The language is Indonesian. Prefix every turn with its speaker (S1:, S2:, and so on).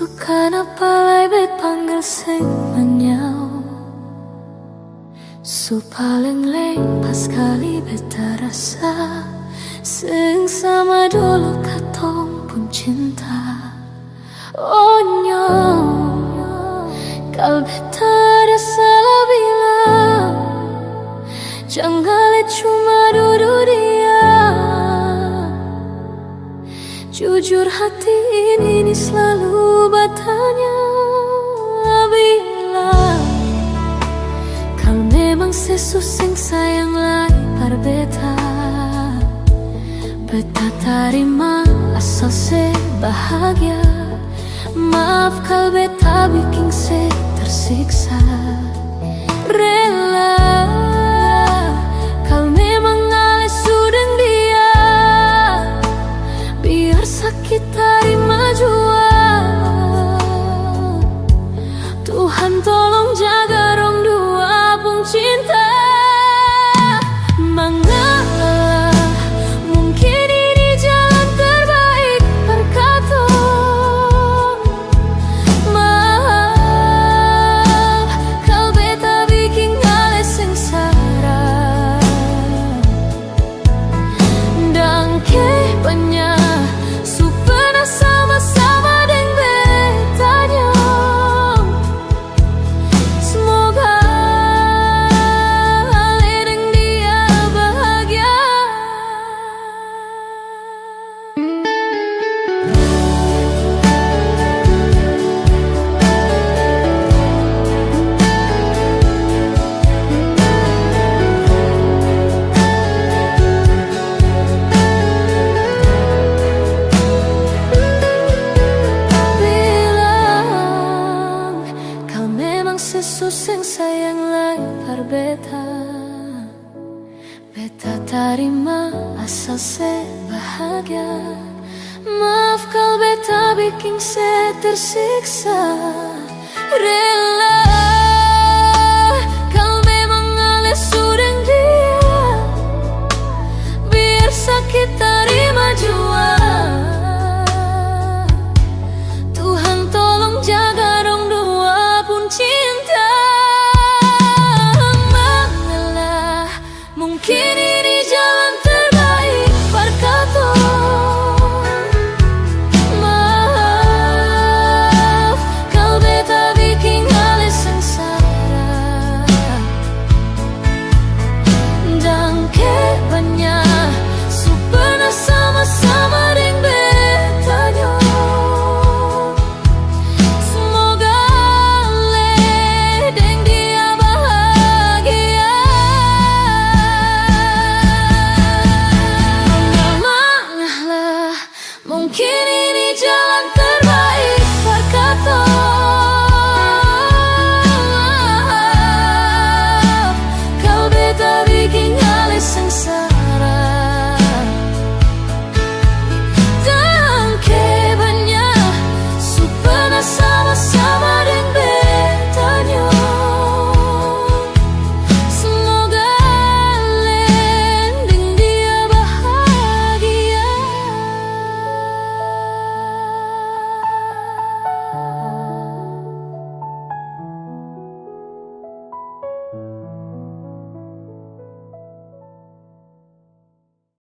S1: Suka napalay bet panggil sing manyau Su paling pas kali beta rasa Sing sama dulu katong pun cinta Oh nyo Kal beta ada salah bilang Jangan lihat cuma duduk dia Jujur hati ini selalu bertanya Bilang Kau memang sesusing sayang lai par beta Beta tarima asal se bahagia Maaf kal beta bikin se tersiksa Rela Kal memang ale sudeng dia Biar sakit tarima jua Tuhan tolong jaga rong dua pun cinta Mengalah Mungkin ini jalan terbaik berkatong Maaf Kal beta bikin ale sengsara Dan kepanya Supena sama-sama deng betanya Semoga ale deng dia bahagia Bilang Kau memang sesuseng sayang lai par beta Beta tarima asal se bahagia Maaf kal beta bikin se tersiksa Rela Kau memang ale sudeng dia Biar sakit tarima jua